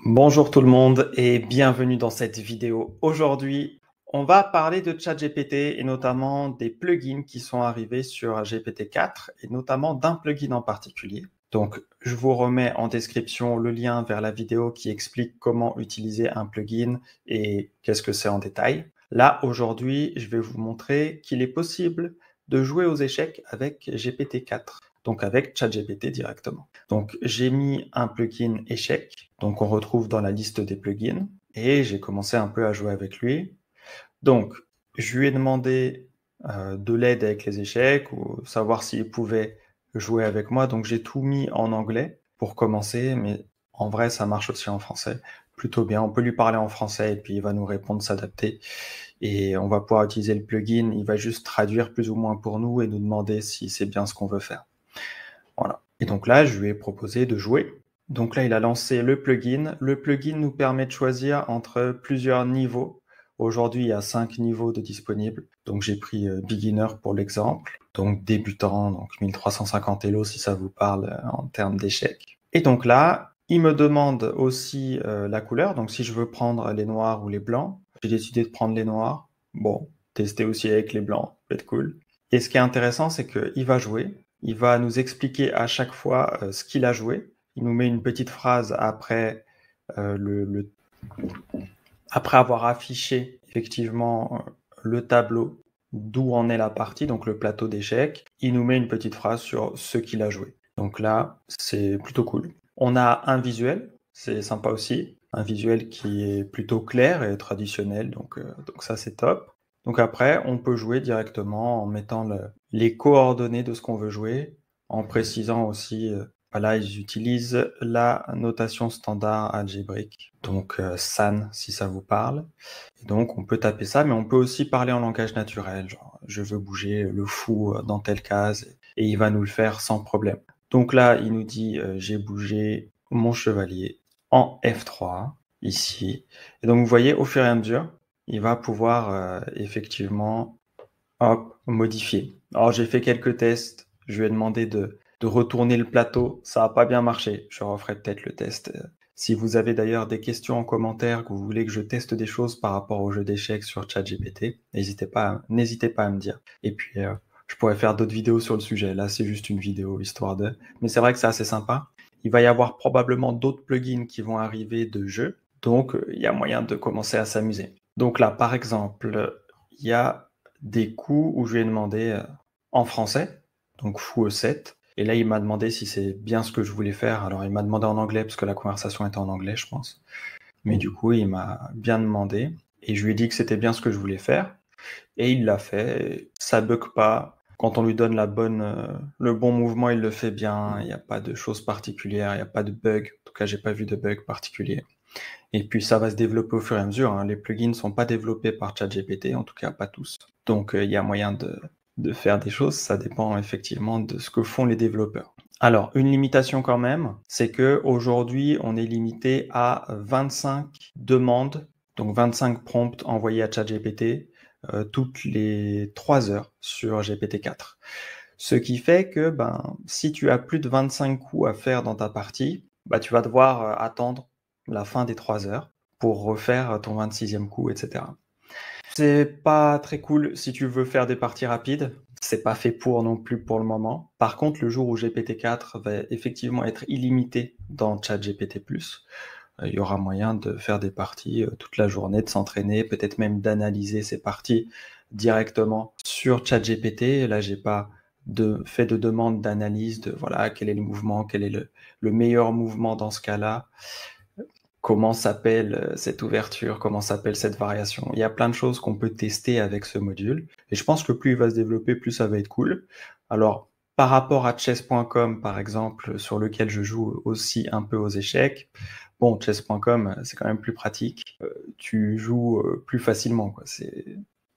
Bonjour tout le monde et bienvenue dans cette vidéo. Aujourd'hui, on va parler de ChatGPT et notamment des plugins qui sont arrivés sur GPT-4 et notamment d'un plugin en particulier. Donc, je vous remets en description le lien vers la vidéo qui explique comment utiliser un plugin et qu'est-ce que c'est en détail. Là, aujourd'hui, je vais vous montrer qu'il est possible de jouer aux échecs avec GPT-4. Donc avec ChatGPT directement. Donc j'ai mis un plugin échec, donc on retrouve dans la liste des plugins, et j'ai commencé un peu à jouer avec lui. Donc je lui ai demandé de l'aide avec les échecs, ou savoir s'il pouvait jouer avec moi, donc j'ai tout mis en anglais pour commencer, mais en vrai ça marche aussi en français, plutôt bien. On peut lui parler en français et puis il va nous répondre, s'adapter, et on va pouvoir utiliser le plugin, il va juste traduire plus ou moins pour nous et nous demander si c'est bien ce qu'on veut faire. Voilà. Et donc là, je lui ai proposé de jouer. Donc là, il a lancé le plugin. Le plugin nous permet de choisir entre plusieurs niveaux. Aujourd'hui, il y a 5 niveaux de disponibles. Donc j'ai pris beginner pour l'exemple. Donc débutant, donc 1350 Elo si ça vous parle en termes d'échecs. Et donc là, il me demande aussi la couleur. Donc si je veux prendre les noirs ou les blancs, j'ai décidé de prendre les noirs. Bon, tester aussi avec les blancs, peut être cool. Et ce qui est intéressant, c'est qu'il va jouer. Il va nous expliquer à chaque fois ce qu'il a joué. Il nous met une petite phrase après, après avoir affiché effectivement le tableau d'où en est la partie, donc le plateau d'échecs. Il nous met une petite phrase sur ce qu'il a joué. Donc là, c'est plutôt cool. On a un visuel, c'est sympa aussi. Un visuel qui est plutôt clair et traditionnel, donc ça c'est top. Donc après, on peut jouer directement en mettant les coordonnées de ce qu'on veut jouer, en précisant aussi, voilà, ils utilisent la notation standard algébrique, donc SAN si ça vous parle. Et donc on peut taper ça, mais on peut aussi parler en langage naturel, genre je veux bouger le fou dans telle case, et il va nous le faire sans problème. Donc là, il nous dit j'ai bougé mon chevalier en F3, ici. Et donc vous voyez, au fur et à mesure, il va pouvoir effectivement hop, modifier. Alors j'ai fait quelques tests, je lui ai demandé de retourner le plateau, ça n'a pas bien marché, je referai peut-être le test. Si vous avez d'ailleurs des questions en commentaire, que vous voulez que je teste des choses par rapport au jeu d'échecs sur ChatGPT, n'hésitez pas à me dire. Et puis je pourrais faire d'autres vidéos sur le sujet, là c'est juste une vidéo histoire de... Mais c'est vrai que c'est assez sympa. Il va y avoir probablement d'autres plugins qui vont arriver de jeux, donc il y a moyen de commencer à s'amuser. Donc là par exemple, il y a des coups où je lui ai demandé en français, donc fou E7. Et là, il m'a demandé si c'est bien ce que je voulais faire. Alors, il m'a demandé en anglais, parce que la conversation était en anglais, je pense. Mais du coup, il m'a bien demandé. Et je lui ai dit que c'était bien ce que je voulais faire. Et il l'a fait. Ça bug pas. Quand on lui donne le bon mouvement, il le fait bien. Il n'y a pas de choses particulières. Il n'y a pas de bug. En tout cas, j'ai pas vu de bug particulier. Et puis, ça va se développer au fur et à mesure, hein. Les plugins ne sont pas développés par ChatGPT, en tout cas pas tous. Donc, il y a moyen de faire des choses. Ça dépend effectivement de ce que font les développeurs. Alors, une limitation quand même, c'est que aujourd'hui, on est limité à 25 demandes, donc 25 prompts envoyés à ChatGPT toutes les 3 heures sur GPT-4. Ce qui fait que si tu as plus de 25 coups à faire dans ta partie, tu vas devoir attendre la fin des 3 heures pour refaire ton 26e coup, etc. C'est pas très cool si tu veux faire des parties rapides. C'est pas fait pour non plus pour le moment. Par contre, le jour où GPT-4 va effectivement être illimité dans ChatGPT+, il y aura moyen de faire des parties toute la journée, de s'entraîner, peut-être même d'analyser ces parties directement sur ChatGPT. Là, j'ai pas fait de demande d'analyse de voilà quel est le mouvement, quel est le meilleur mouvement dans ce cas-là. Comment s'appelle cette ouverture, comment s'appelle cette variation. Il y a plein de choses qu'on peut tester avec ce module. Et je pense que plus il va se développer, plus ça va être cool. Alors, par rapport à chess.com, par exemple, sur lequel je joue aussi un peu aux échecs, bon, chess.com, c'est quand même plus pratique. Tu joues plus facilement, quoi.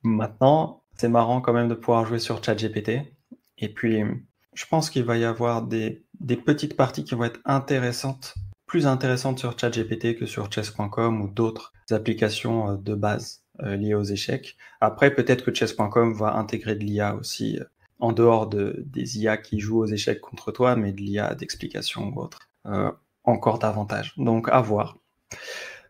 Maintenant, c'est marrant quand même de pouvoir jouer sur ChatGPT. Et puis, je pense qu'il va y avoir des petites parties qui vont être plus intéressante sur ChatGPT que sur chess.com ou d'autres applications de base liées aux échecs. Après, peut-être que chess.com va intégrer de l'IA aussi, en dehors des IA qui jouent aux échecs contre toi, mais de l'IA d'explication ou autre. Encore davantage. Donc, à voir.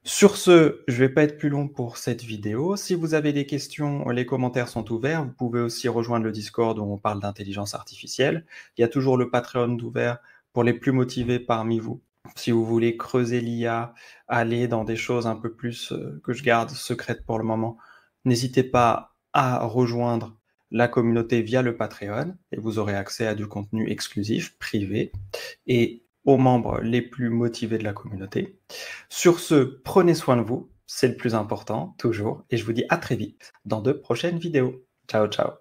Sur ce, je vais pas être plus long pour cette vidéo. Si vous avez des questions, les commentaires sont ouverts. Vous pouvez aussi rejoindre le Discord où on parle d'intelligence artificielle. Il y a toujours le Patreon d'ouvert pour les plus motivés parmi vous. Si vous voulez creuser l'IA, aller dans des choses un peu plus que je garde secrètes pour le moment, n'hésitez pas à rejoindre la communauté via le Patreon et vous aurez accès à du contenu exclusif, privé et aux membres les plus motivés de la communauté. Sur ce, prenez soin de vous, c'est le plus important, toujours, et je vous dis à très vite dans de prochaines vidéos. Ciao, ciao.